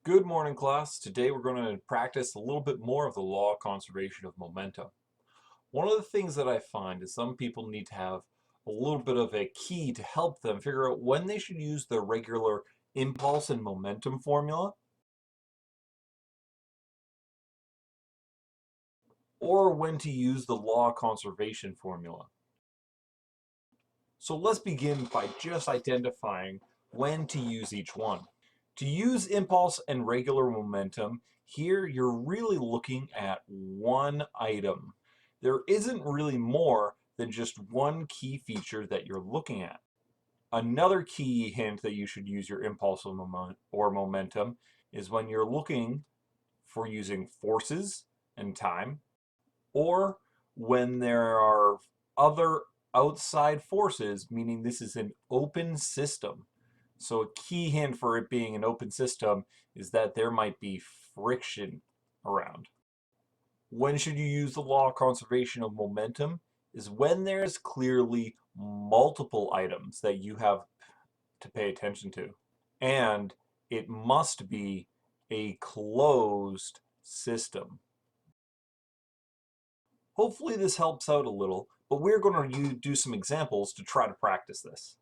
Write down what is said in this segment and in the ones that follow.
Good morning, class. Today we're going to practice a little bit more of the law of conservation of momentum. One of the things that I find is some people need to have a little bit of a key to help them figure out when they should use their regular impulse and momentum formula or when to use the law of conservation formula. So let's begin by just identifying when to use each one. To use impulse and regular momentum, here you're really looking at one item. There isn't really more than just one key feature that you're looking at. Another key hint that you should use your impulse or momentum is when you're looking for using forces and time, or when there are other outside forces, meaning this is an open system. So a key hint for it being an open system is that there might be friction around. When should you use the law of conservation of momentum? Is when there's clearly multiple items that you have to pay attention to. And it must be a closed system. Hopefully this helps out a little, but we're going to do some examples to try to practice this.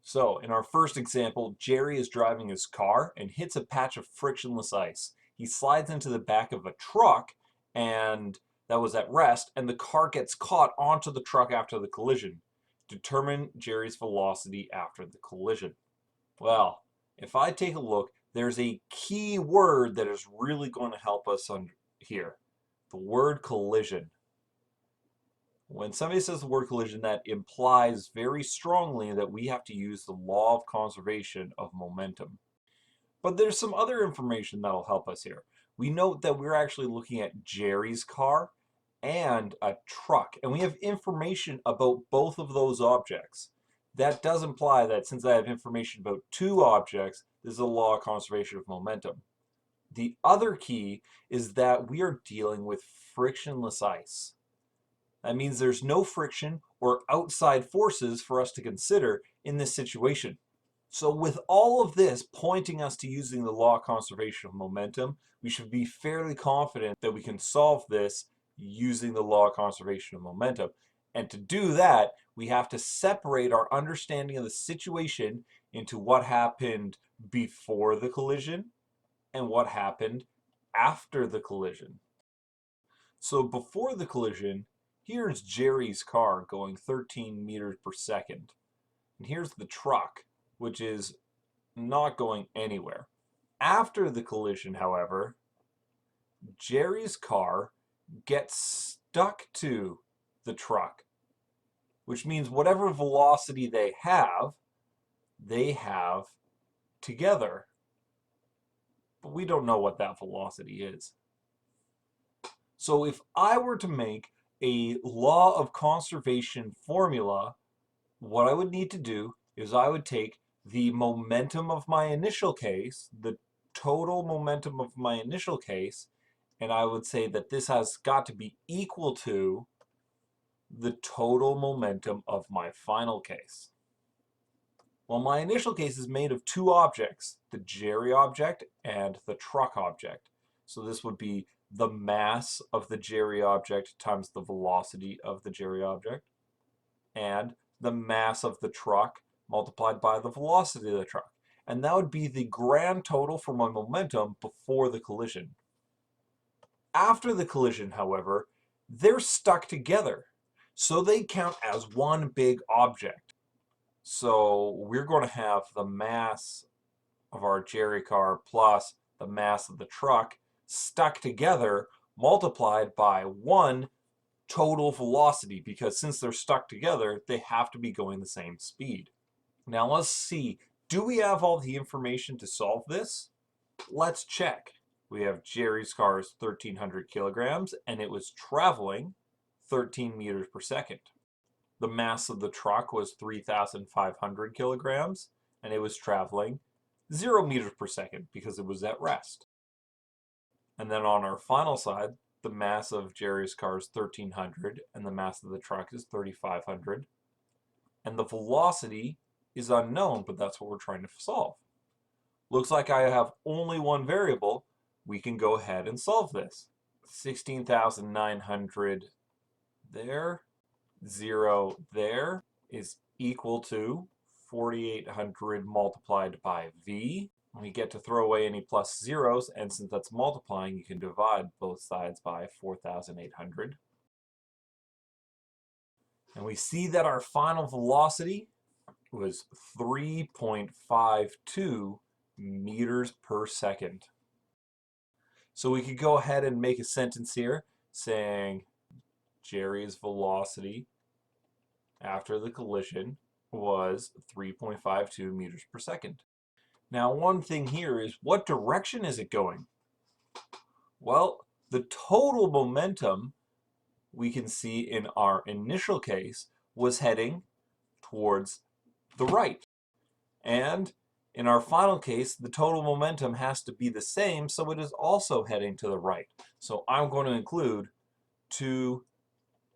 So in our first example, Jerry is driving his car and hits a patch of frictionless ice. He slides into the back of a truck and that was at rest, and the car gets caught onto the truck after the collision. Determine Jerry's velocity after the collision. Well, if I take a look, there's a key word that is really going to help us here. The word collision. When somebody says the word collision, that implies very strongly that we have to use the law of conservation of momentum. But there's some other information that'll help us here. We note that we're actually looking at Jerry's car and a truck, and we have information about both of those objects. That does imply that since I have information about two objects, this is a law of conservation of momentum. The other key is that we are dealing with frictionless ice. That means there's no friction or outside forces for us to consider in this situation. So with all of this pointing us to using the law of conservation of momentum, we should be fairly confident that we can solve this using the law of conservation of momentum. And to do that, we have to separate our understanding of the situation into what happened before the collision and what happened after the collision. So before the collision, here's Jerry's car going 13 meters per second. And here's the truck, which is not going anywhere. After the collision, however, Jerry's car gets stuck to the truck, which means whatever velocity they have together. But we don't know what that velocity is. So if I were to make a law of conservation formula, what I would need to do is I would take the momentum of my initial case, the total momentum of my initial case, and I would say that this has got to be equal to the total momentum of my final case. Well, my initial case is made of two objects, the Jerry object and the truck object. So this would be the mass of the Jerry object times the velocity of the Jerry object, and the mass of the truck multiplied by the velocity of the truck. And that would be the grand total for my momentum before the collision. After the collision, however, they're stuck together. So they count as one big object. So we're going to have the mass of our Jerry car plus the mass of the truck stuck together multiplied by one total velocity, because since they're stuck together, they have to be going the same speed. Now let's see, do we have all the information to solve this? Let's check. We have Jerry's car is 1,300 kilograms and it was traveling 13 meters per second. The mass of the truck was 3,500 kilograms and it was traveling 0 meters per second because it was at rest. And then on our final side, the mass of Jerry's car is 1,300 and the mass of the truck is 3,500. And the velocity is unknown, but that's what we're trying to solve. Looks like I have only one variable. We can go ahead and solve this. 16,900 there, 0 there is equal to 4,800 multiplied by v. We get to throw away any plus zeros, and since that's multiplying, you can divide both sides by 4,800. And we see that our final velocity was 3.52 meters per second. So we could go ahead and make a sentence here saying Jerry's velocity after the collision was 3.52 meters per second. Now, one thing here is, what direction is it going? Well, the total momentum we can see in our initial case was heading towards the right. And in our final case, the total momentum has to be the same, so it is also heading to the right. So I'm going to include to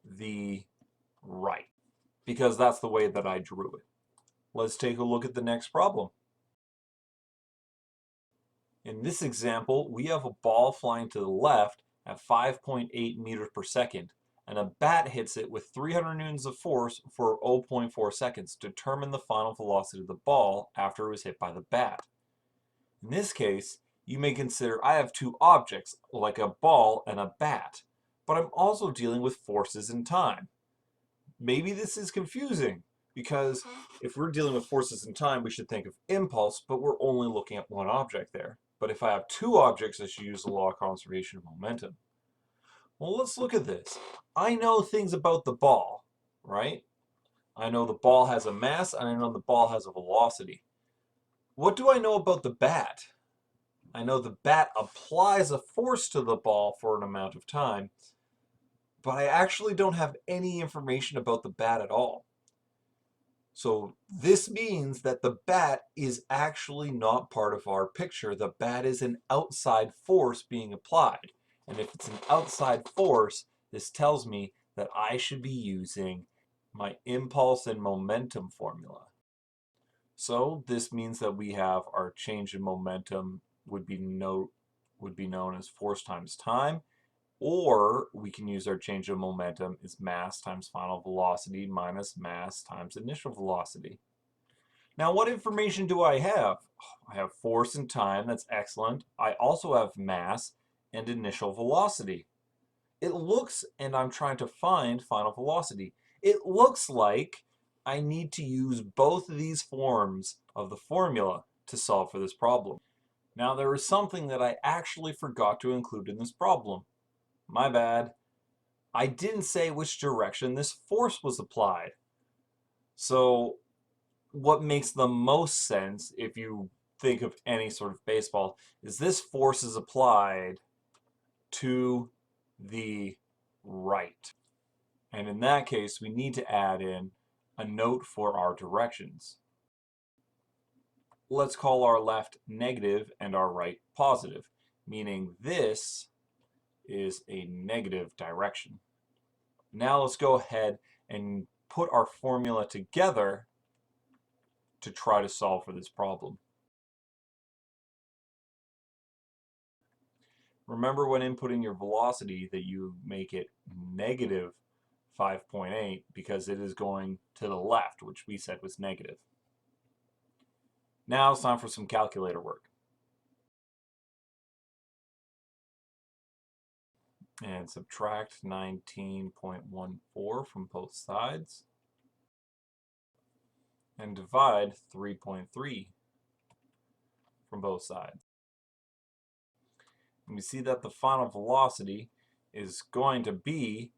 the right, because that's the way that I drew it. Let's take a look at the next problem. In this example, we have a ball flying to the left at 5.8 meters per second, and a bat hits it with 300 newtons of force for 0.4 seconds. Determine the final velocity of the ball after it was hit by the bat. In this case, you may consider I have two objects, like a ball and a bat, but I'm also dealing with forces in time. Maybe this is confusing, because if we're dealing with forces in time, we should think of impulse, but we're only looking at one object there. But if I have two objects, I should use the law of conservation of momentum. Well, let's look at this. I know things about the ball, right? I know the ball has a mass, and I know the ball has a velocity. What do I know about the bat? I know the bat applies a force to the ball for an amount of time, but I actually don't have any information about the bat at all. So this means that the bat is actually not part of our picture. The bat is an outside force being applied. And if it's an outside force, this tells me that I should be using my impulse and momentum formula. So this means that we have our change in momentum would be known as force times time, or we can use our change of momentum as mass times final velocity minus mass times initial velocity. Now, what information do I have? I have force and time, that's excellent. I also have mass and initial velocity. It looks, and I'm trying to find final velocity, it looks like I need to use both of these forms of the formula to solve for this problem. Now, there is something that I actually forgot to include in this problem. My bad. I didn't say which direction this force was applied. So what makes the most sense, if you think of any sort of baseball, is this force is applied to the right. And in that case, we need to add in a note for our directions. Let's call our left negative and our right positive, meaning this is a negative direction. Now let's go ahead and put our formula together to try to solve for this problem. Remember when inputting your velocity that you make it negative 5.8 because it is going to the left, which we said was negative. Now it's time for some calculator work. And subtract 19.14 from both sides. And divide 3.3 from both sides. And we see that the final velocity is going to be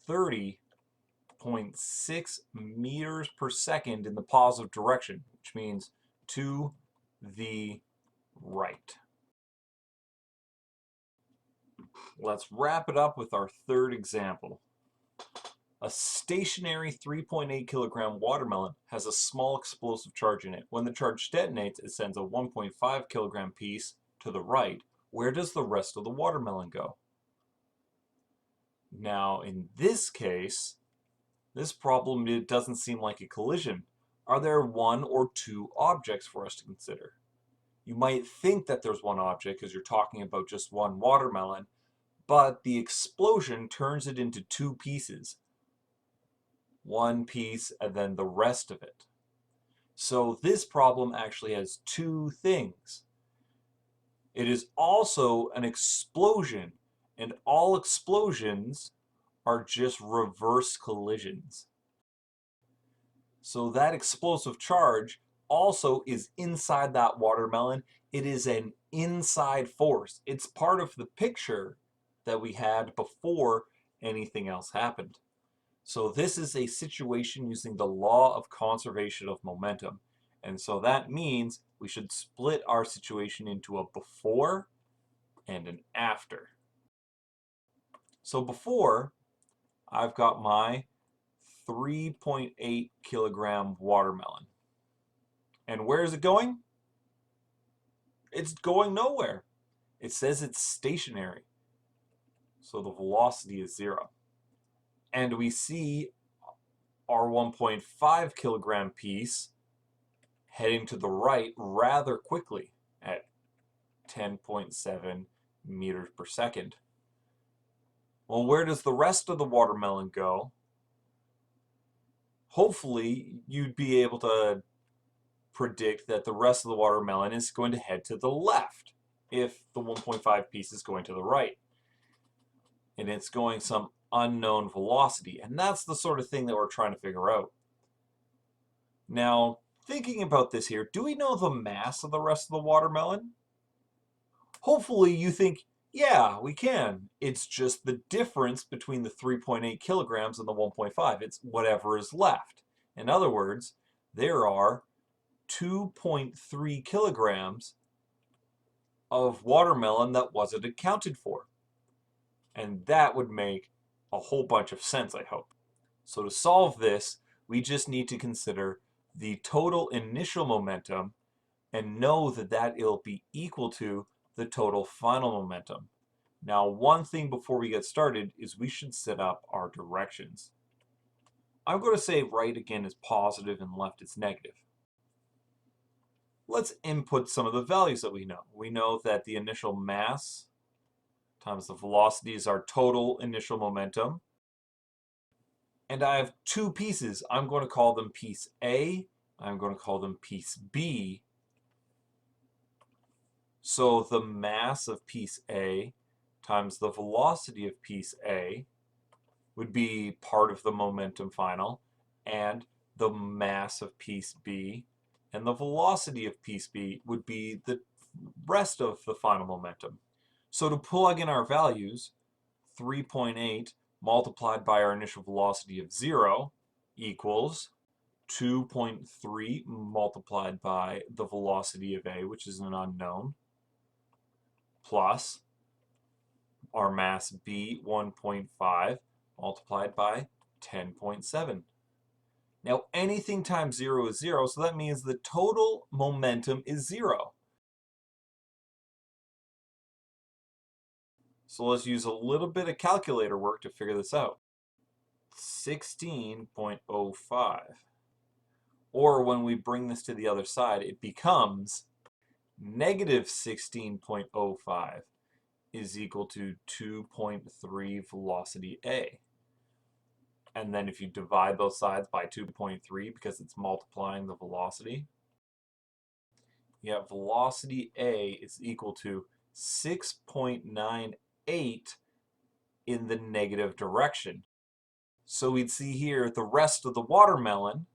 30.6 meters per second in the positive direction, which means to the right. Let's wrap it up with our third example. A stationary 3.8 kilogram watermelon has a small explosive charge in it. When the charge detonates, it sends a 1.5 kilogram piece to the right. Where does the rest of the watermelon go? Now, in this case, this problem, it doesn't seem like a collision. are there one or two objects for us to consider? You might think that there's one object because you're talking about just one watermelon, but the explosion turns it into two pieces. One piece and then the rest of it. So this problem actually has two things. It is also an explosion, and all explosions are just reverse collisions. So that explosive charge also is inside that watermelon. It is an inside force. It's part of the picture that we had before anything else happened. So this is a situation using the law of conservation of momentum. And so that means we should split our situation into a before and an after. So before, I've got my 3.8 kilogram watermelon. And where is it going? It's going nowhere. It says it's stationary. So the velocity is 0. And we see our 1.5 kilogram piece heading to the right rather quickly at 10.7 meters per second. Well, where does the rest of the watermelon go? Hopefully, you'd be able to predict that the rest of the watermelon is going to head to the left if the 1.5 piece is going to the right. And it's going some unknown velocity. And that's the sort of thing that we're trying to figure out. Now, thinking about this here, do we know the mass of the rest of the watermelon? Hopefully you think, yeah, we can. It's just the difference between the 3.8 kilograms and the 1.5. It's whatever is left. In other words, there are 2.3 kilograms of watermelon that wasn't accounted for. And that would make a whole bunch of sense, I hope. So to solve this, we just need to consider the total initial momentum and know that it'll be equal to the total final momentum. Now, one thing before we get started is we should set up our directions. I'm going to say right again is positive and left is negative. Let's input some of the values that we know. We know that the initial mass times the velocity is our total initial momentum. And I have two pieces. I'm going to call them piece A. I'm going to call them piece B. So the mass of piece A times the velocity of piece A would be part of the momentum final, and the mass of piece B and the velocity of piece B would be the rest of the final momentum. So to plug in our values, 3.8 multiplied by our initial velocity of 0 equals 2.3 multiplied by the velocity of A, which is an unknown, plus our mass B, 1.5, multiplied by 10.7. Now anything times 0 is 0, so that means the total momentum is 0. So let's use a little bit of calculator work to figure this out. 16.05. Or when we bring this to the other side, it becomes negative 16.05 is equal to 2.3 velocity A. And then if you divide both sides by 2.3 because it's multiplying the velocity, you have velocity A is equal to 6.98 in the negative direction. So we'd see here the rest of the watermelon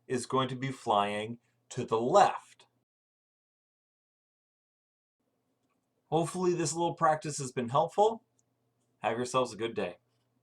is going to be flying to the left. Hopefully this little practice has been helpful. Have yourselves a good day.